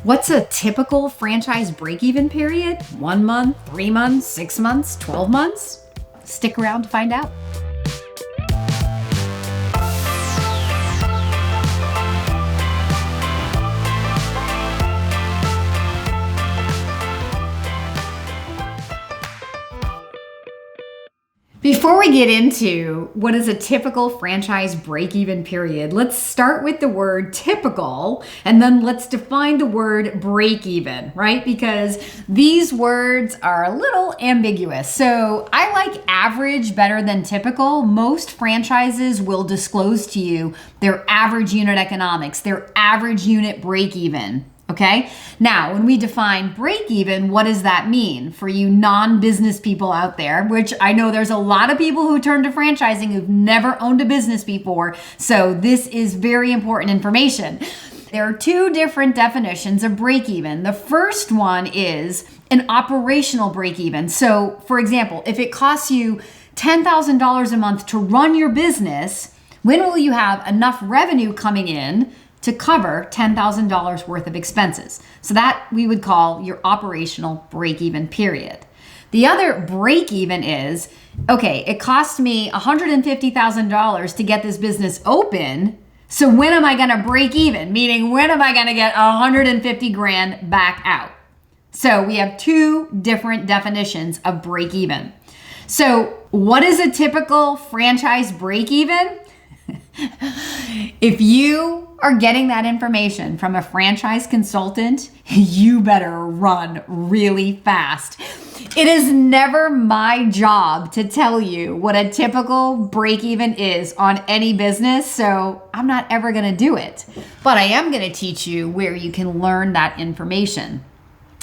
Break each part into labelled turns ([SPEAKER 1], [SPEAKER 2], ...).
[SPEAKER 1] What's a typical franchise break-even period? 1 month, 3 months, 6 months, 12 months? Stick around to find out. Before we get into what is a typical franchise break-even period, let's start with the word typical and then let's define the word break-even, right? Because these words are a little ambiguous. So I like average better than typical. Most franchises will disclose to you their average unit economics, their average unit break-even. Okay. Now, when we define break even, what does that mean for you non-business people out there? Which I know there's a lot of people who turn to franchising who've never owned a business before. So this is very important information. There are two different definitions of break even. The first one is an operational break even. So for example, if it costs you $10,000 a month to run your business, when will you have enough revenue coming in to cover $10,000 worth of expenses? So that we would call your operational break-even period. The other break-even is, okay, it cost me $150,000 to get this business open. So when am I going to break even? Meaning, when am I going to get 150 grand back out? So we have two different definitions of break-even. So what is a typical franchise break-even? If you are getting that information from a franchise consultant, you better run really fast. It is never my job to tell you what a typical break-even is on any business, so I'm not ever going to do it. But I am going to teach you where you can learn that information.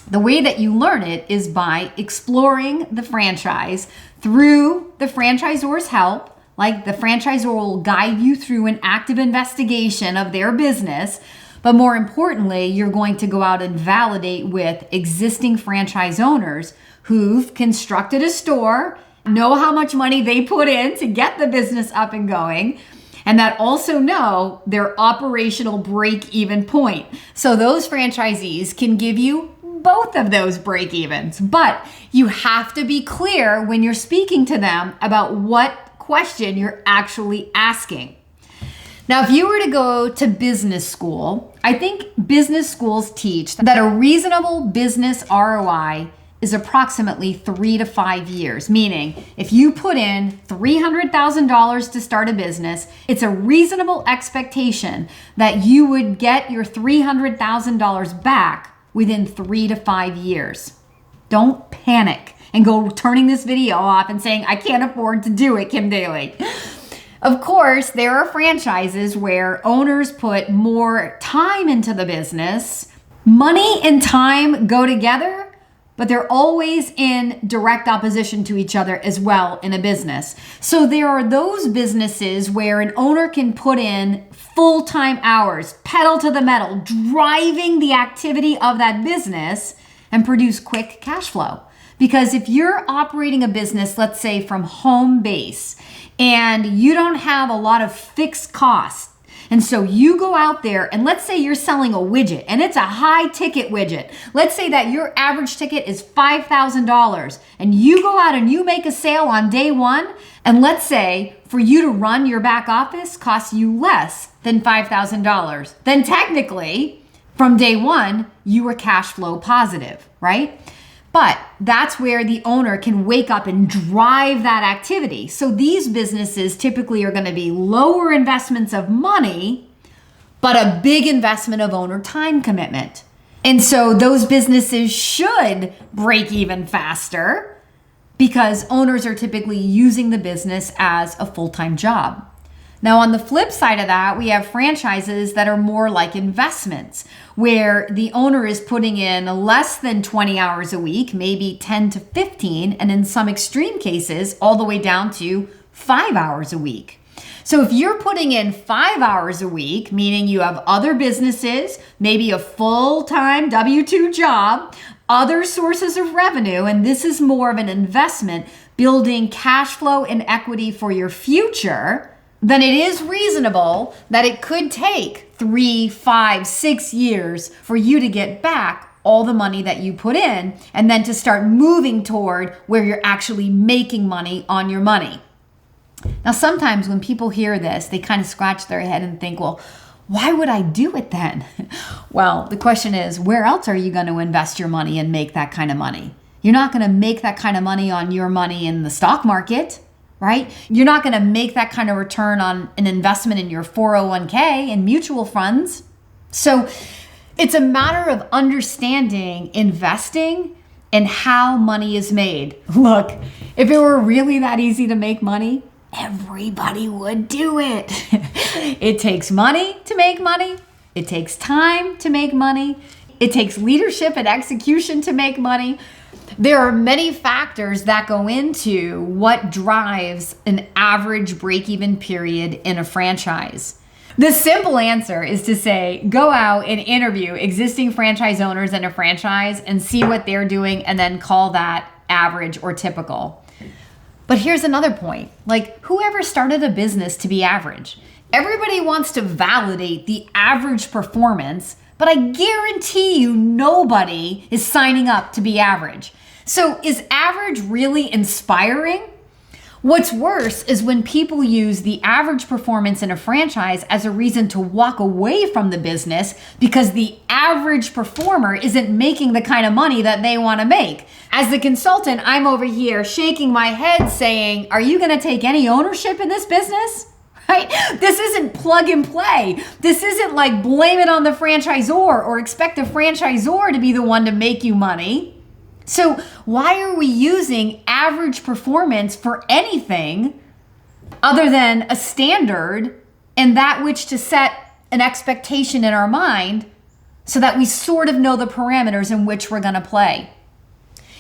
[SPEAKER 1] The way that you learn it is by exploring the franchise through the franchisor's help. Like the franchisor will guide you through an active investigation of their business. But more importantly, you're going to go out and validate with existing franchise owners who've constructed a store, know how much money they put in to get the business up and going, and that also know their operational break-even point. So those franchisees can give you both of those break-evens, but you have to be clear when you're speaking to them about what question you're actually asking. Now, if you were to go to business school, I think business schools teach that a reasonable business ROI is approximately 3 to 5 years, meaning if you put in $300,000 to start a business, it's a reasonable expectation that you would get your $300,000 back within 3 to 5 years. Don't panic and go turning this video off and saying, I can't afford to do it, Kim Daly. Of course, there are franchises where owners put more time into the business. Money and time go together, but they're always in direct opposition to each other as well in a business. So there are those businesses where an owner can put in full-time hours, pedal to the metal, driving the activity of that business and produce quick cash flow. Because if you're operating a business, let's say from home base, and you don't have a lot of fixed costs, and so you go out there and let's say you're selling a widget and it's a high ticket widget. Let's say that your average ticket is $5,000 and you go out and you make a sale on day one. And let's say for you to run your back office costs you less than $5,000. Then technically from day one, you were cash flow positive, right? But that's where the owner can wake up and drive that activity. So these businesses typically are going to be lower investments of money, but a big investment of owner time commitment. And so those businesses should break even faster because owners are typically using the business as a full-time job. Now, on the flip side of that, we have franchises that are more like investments, where the owner is putting in less than 20 hours a week, maybe 10 to 15, and in some extreme cases, all the way down to 5 hours a week. So if you're putting in 5 hours a week, meaning you have other businesses, maybe a full-time W-2 job, other sources of revenue, and this is more of an investment, building cash flow and equity for your future, then it is reasonable that it could take 3, 5, 6 years for you to get back all the money that you put in, and then to start moving toward where you're actually making money on your money. Now, sometimes when people hear this, they kind of scratch their head and think, well, why would I do it then? Well, the question is, where else are you going to invest your money and make that kind of money? You're not going to make that kind of money on your money in the stock market, right? You're not going to make that kind of return on an investment in your 401k and mutual funds. So it's a matter of understanding investing and how money is made. Look, if it were really that easy to make money, everybody would do it. It takes money to make money. It takes time to make money. It takes leadership and execution to make money. There are many factors that go into what drives an average break-even period in a franchise. The simple answer is to say, go out and interview existing franchise owners in a franchise and see what they're doing, and then call that average or typical. But here's another point. Like, whoever started a business to be average? Everybody wants to validate the average performance, but I guarantee you nobody is signing up to be average. So is average really inspiring? What's worse is when people use the average performance in a franchise as a reason to walk away from the business because the average performer isn't making the kind of money that they want to make. As the consultant, I'm over here shaking my head saying, are you going to take any ownership in this business? Right? This isn't plug and play. This isn't like blame it on the franchisor or expect the franchisor to be the one to make you money. So why are we using average performance for anything other than a standard and that which to set an expectation in our mind so that we sort of know the parameters in which we're going to play?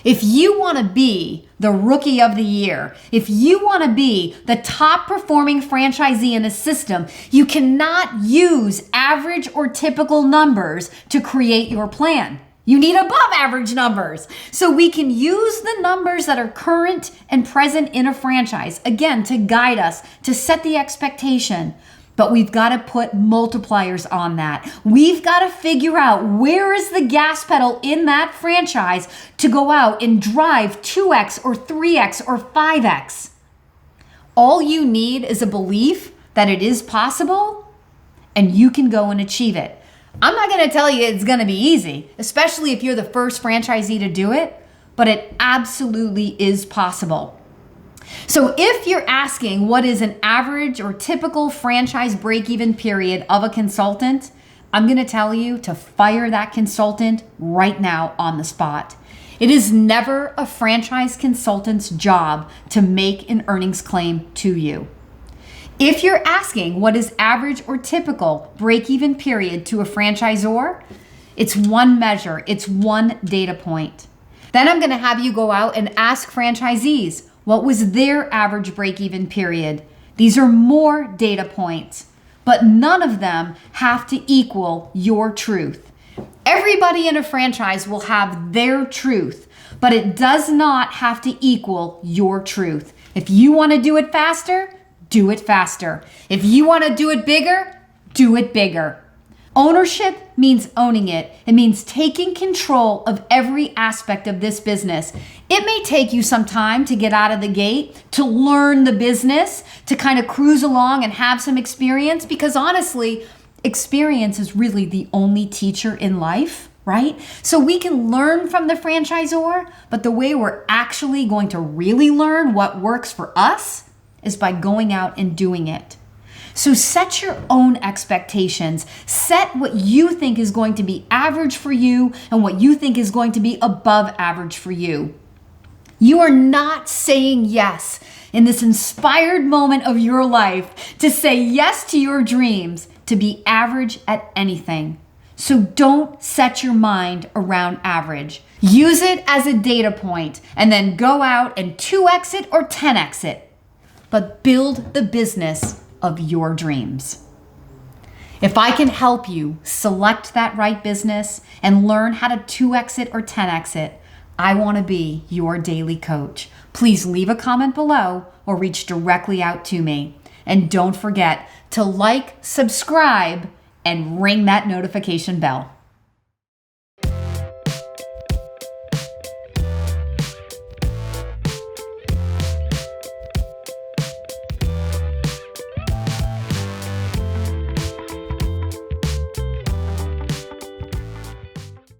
[SPEAKER 1] If you want to be the rookie of the year, if you want to be the top performing franchisee in a system, you cannot use average or typical numbers to create your plan. You need above average numbers. So we can use the numbers that are current and present in a franchise, again, to guide us, to set the expectation. But we've got to put multipliers on that. We've got to figure out where is the gas pedal in that franchise to go out and drive 2x or 3x or 5x. All you need is a belief that it is possible and you can go and achieve it. I'm not going to tell you it's going to be easy, especially if you're the first franchisee to do it, but it absolutely is possible. So if you're asking what is an average or typical franchise break-even period of a consultant, I'm going to tell you to fire that consultant right now on the spot. It is never a franchise consultant's job to make an earnings claim to you. If you're asking what is average or typical break-even period to a franchisor, it's one measure, it's one data point. Then I'm going to have you go out and ask franchisees, what was their average break-even period? These are more data points, but none of them have to equal your truth. Everybody in a franchise will have their truth, but it does not have to equal your truth. If you want to do it faster, do it faster. If you want to do it bigger, do it bigger. Ownership means owning it. It means taking control of every aspect of this business. It may take you some time to get out of the gate, to learn the business, to kind of cruise along and have some experience, because honestly, experience is really the only teacher in life, right? So we can learn from the franchisor, but the way we're actually going to really learn what works for us is by going out and doing it. So set your own expectations. Set what you think is going to be average for you and what you think is going to be above average for you. You are not saying yes in this inspired moment of your life to say yes to your dreams, to be average at anything. So don't set your mind around average. Use it as a data point and then go out and 2x it or 10x it. But build the business of your dreams. If I can help you select that right business and learn how to 2x it or 10x it, I want to be your daily coach. Please leave a comment below or reach directly out to me. And don't forget to like, subscribe, and ring that notification bell.